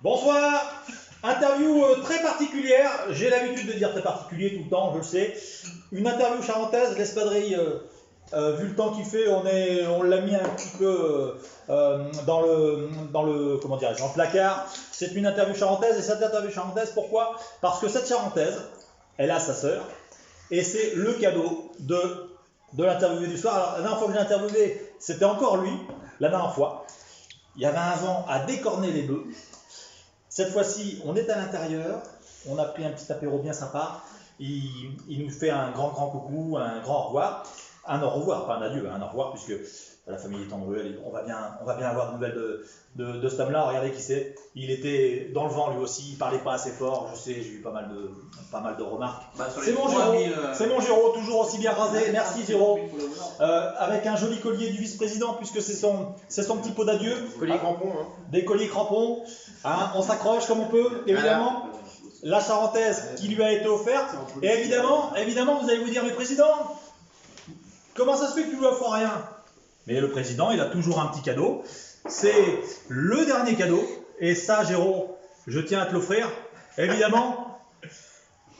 Bonsoir. Interview très particulière. J'ai l'habitude de dire très particulier tout le temps, je le sais. Une interview charentaise, l'espadrille, vu le temps qu'il fait, on l'a mis un petit peu dans le comment dirais-je, dans le placard. C'est une interview charentaise, et cette interview charentaise, pourquoi? Parce que cette charentaise, elle a sa sœur, et c'est le cadeau de l'interviewé du soir. Alors, la dernière fois que j'ai interviewé, c'était encore lui, la dernière fois. Il y avait un vent à décorner les bœufs. Cette fois-ci, on est à l'intérieur, on a pris un petit apéro bien sympa, il nous fait un grand coucou, un grand au revoir, un au revoir, pas un adieu, un au revoir, puisque la famille est en ruelle, on va bien avoir de nouvelles de cet homme-là. Regardez qui c'est, il était dans le vent lui aussi, il parlait pas assez fort, je sais, j'ai eu pas mal de remarques. Bah, c'est mon Géraud, toujours aussi bien rasé, merci Géraud, avec un joli collier du vice-président, puisque c'est son petit pot d'adieu. Collier crampon, hein. Des colliers crampons, hein, on s'accroche comme on peut, évidemment. La charentaise qui lui a été offerte, et évidemment, vous allez vous dire, mais président, comment ça se fait que tu lui offres rien? Mais le président, il a toujours un petit cadeau. C'est le dernier cadeau. Et ça, Géraud, je tiens à te l'offrir. Évidemment,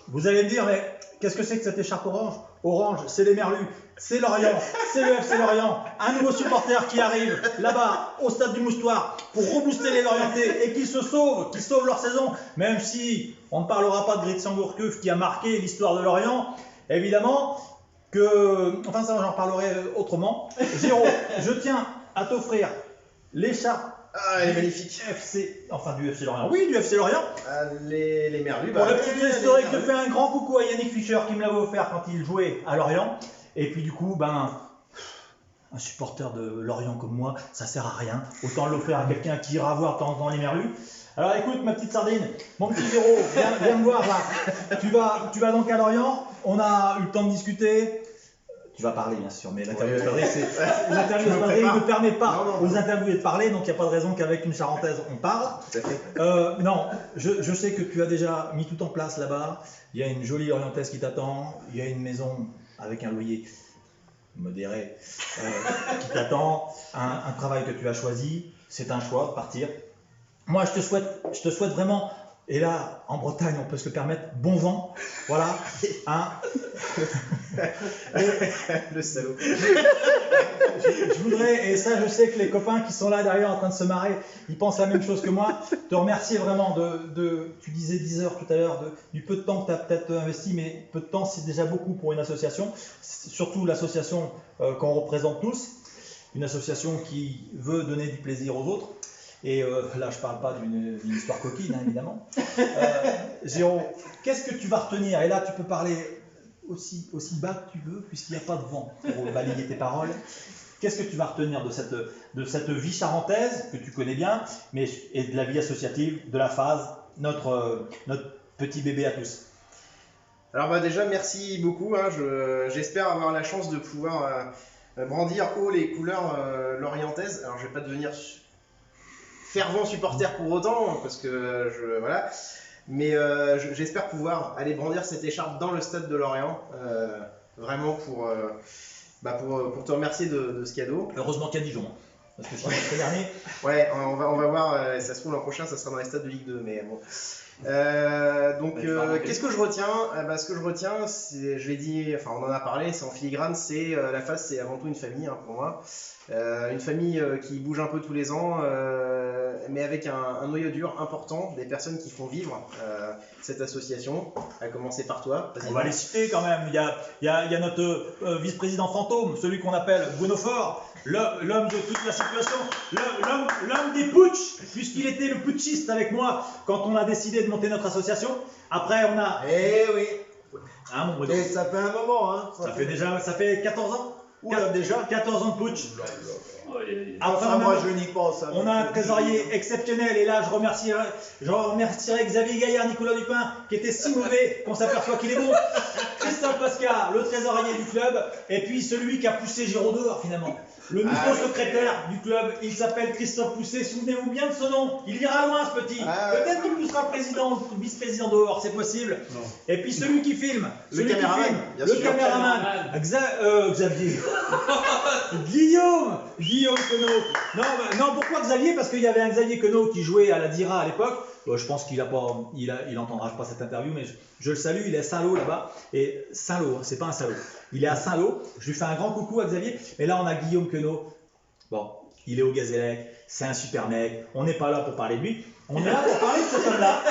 vous allez me dire, mais qu'est-ce que c'est que cette écharpe orange? Orange, c'est les Merlus, c'est Lorient, c'est le FC Lorient. Un nouveau supporter qui arrive là-bas, au stade du Moustoir, pour rebooster les Lorientais et qui sauvent leur saison. Même si on ne parlera pas de Gritsangourcuff qui a marqué l'histoire de Lorient, évidemment. Enfin ça j'en parlerai autrement. Géraud, je tiens à t'offrir l'écharpe. Ah, elle est magnifique. Du FC Lorient. Oui, du FC Lorient. Les Merlus. Pour le petit historique, je fais un grand coucou à Yannick Fischer qui me l'avait offert quand il jouait à Lorient. Et puis du coup, un supporter de Lorient comme moi, ça sert à rien. Autant l'offrir à quelqu'un qui ira voir dans les Merlus. Alors écoute ma petite sardine, mon petit Géraud, viens me voir là. Tu vas donc à Lorient, on a eu le temps de discuter. Tu vas parler bien sûr, mais l'interview ne permet pas aux interviewés de parler, donc il n'y a pas de raison qu'avec une charentaise on parle. Non, je sais que tu as déjà mis tout en place là-bas, il y a une jolie orientaise qui t'attend, il y a une maison avec un loyer modéré qui t'attend, un travail que tu as choisi, c'est un choix de partir. Moi je te souhaite vraiment. Et là, en Bretagne, on peut se le permettre, bon vent, voilà, hein. Le salaud. Je voudrais, et ça je sais que les copains qui sont là derrière en train de se marrer, ils pensent la même chose que moi, te remercier vraiment tu disais 10 heures tout à l'heure, du peu de temps que tu as peut-être investi, mais peu de temps c'est déjà beaucoup pour une association, surtout l'association qu'on représente tous, une association qui veut donner du plaisir aux autres. Et là, je ne parle pas d'une histoire coquine, hein, évidemment. Géraud, qu'est-ce que tu vas retenir? Et là, tu peux parler aussi bas que tu veux, puisqu'il n'y a pas de vent pour balayer tes paroles. Qu'est-ce que tu vas retenir de cette vie charentaise, que tu connais bien, et de la vie associative, de la phase, notre petit bébé à tous? Alors déjà, merci beaucoup. Hein, j'espère avoir la chance de pouvoir brandir haut les couleurs lorientaises. Alors, je ne vais pas devenir fervent supporter pour autant, parce que voilà, mais j'espère pouvoir aller brandir cette écharpe dans le stade de Lorient, vraiment pour te remercier de ce cadeau. Heureusement qu'il y a Dijon, parce que c'est le dernier. Ouais, on va voir, ça se trouve l'an prochain, ça sera dans les stades de Ligue 2, mais bon. Qu'est-ce que je retiens? Ce que je retiens, je l'ai dit, enfin on en a parlé, c'est en filigrane, la phase, c'est avant tout une famille, hein, pour moi. Une famille qui bouge un peu tous les ans, mais avec un noyau dur important, des personnes qui font vivre cette association, à commencer par toi. On va les citer quand même. Il y a notre vice-président fantôme, celui qu'on appelle Bonofort, l'homme de toute la situation, l'homme des putschs, puisqu'il était le putschiste avec moi quand on a décidé de monter notre association. Après, on a... Eh oui. Hein, mon Bruno. Et ça fait un moment, hein. Ça fait 14 ans. Déjà 14 ans de putsch. Enfin, moi je n'y pense. On a un trésorier exceptionnel, et là je remercierai Xavier Gaillard, Nicolas Dupin, qui était si mauvais qu'on s'aperçoit qu'il est bon. Christophe Pascal, le trésorier du club, et puis celui qui a poussé Géraud dehors finalement. Le nouveau secrétaire du club, il s'appelle Christophe Pousset, souvenez-vous bien de ce nom, il ira loin ce petit. Peut-être qu'il poussera président ou vice-président dehors, c'est possible. Non. Et puis celui qui filme, le caméraman, Xavier. Guillaume Queneau. Non, pourquoi Xavier? Parce qu'il y avait un Xavier Queneau qui jouait à la Dira à l'époque. Je pense qu'il entendra pas cette interview, mais je le salue. Il est à Saint-Lô là-bas. Et Saint-Lô, c'est pas un salaud. Il est à Saint-Lô. Je lui fais un grand coucou à Xavier. Mais là, on a Guillaume Queneau. Bon, il est au Gazélec. C'est un super mec. On n'est pas là pour parler de lui. On est là pour parler de cet homme-là.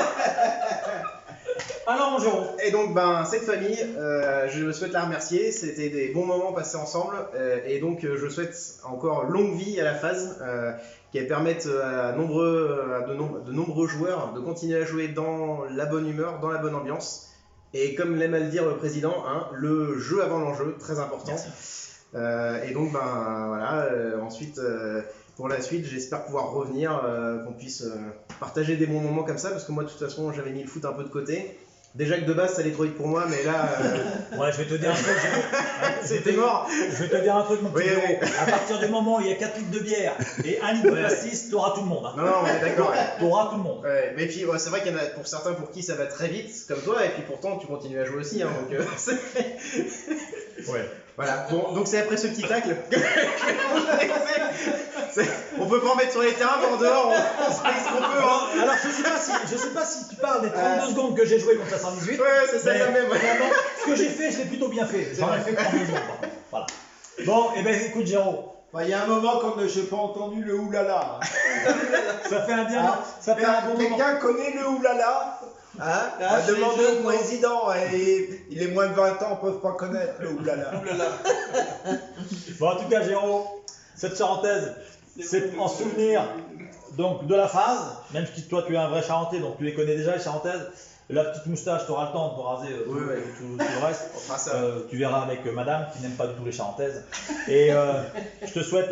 Alors, mon Jérôme. Et donc, cette famille, je souhaite la remercier. C'était des bons moments passés ensemble. Et donc, je souhaite encore longue vie à la phase, qui permette à de nombreux joueurs de continuer à jouer dans la bonne humeur, dans la bonne ambiance. Et comme l'aime à le dire le président, hein, le jeu avant l'enjeu, très important. Et donc, voilà. Ensuite, pour la suite, j'espère pouvoir revenir, qu'on puisse partager des bons moments comme ça, parce que moi, de toute façon, j'avais mis le foot un peu de côté. Déjà que de base, ça allait trop vite pour moi, mais là. Ouais, je vais te dire un truc, c'était mort. Je vais te dire un truc, mon petit Jérôme. Oui. À partir du moment où il y a 4 litres de bière et 1 litre de pastis, t'auras tout le monde. Hein. Non, on est d'accord. T'auras tout le monde. Ouais, mais puis, c'est vrai qu'il y en a pour certains pour qui ça va très vite, comme toi, et puis pourtant, tu continues à jouer aussi. Hein, donc, ouais. Voilà, bon, donc c'est après ce petit tacle que on peut pas en mettre sur les terrains, mais en dehors, on se fait ce qu'on peut. Hein. Alors, je sais pas si tu parles des 32 secondes que j'ai joué contre la 118. Ouais, c'est ça quand même. Vraiment, ce que j'ai fait, je l'ai plutôt bien fait. J'en ai fait 32 secondes. Voilà. Bon, et ben écoute, Jérôme. Il y a un moment quand je n'ai pas entendu le oulala. Ça fait un bien. Ça fait un bon moment. Quelqu'un connaît le oulala? Demandez au président, et les moins de 20 ans ne peuvent pas connaître le oulala. Bon, en tout cas, Jérôme, cette charentaise, c'est en souvenir donc, de la phase, même si toi tu es un vrai charentais, donc tu les connais déjà, les charentaises. La petite moustache, tu auras le temps de te raser tout le reste. On fera ça. Tu verras avec madame qui n'aime pas du tout les charentaises. Et je te souhaite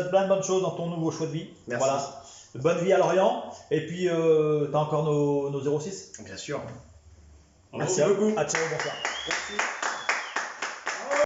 plein de bonnes choses dans ton nouveau choix de vie. Merci. Voilà. Bonne vie à Lorient. Et puis, tu as encore nos 06 ? Bien sûr. Merci beaucoup. À ciao, bonsoir.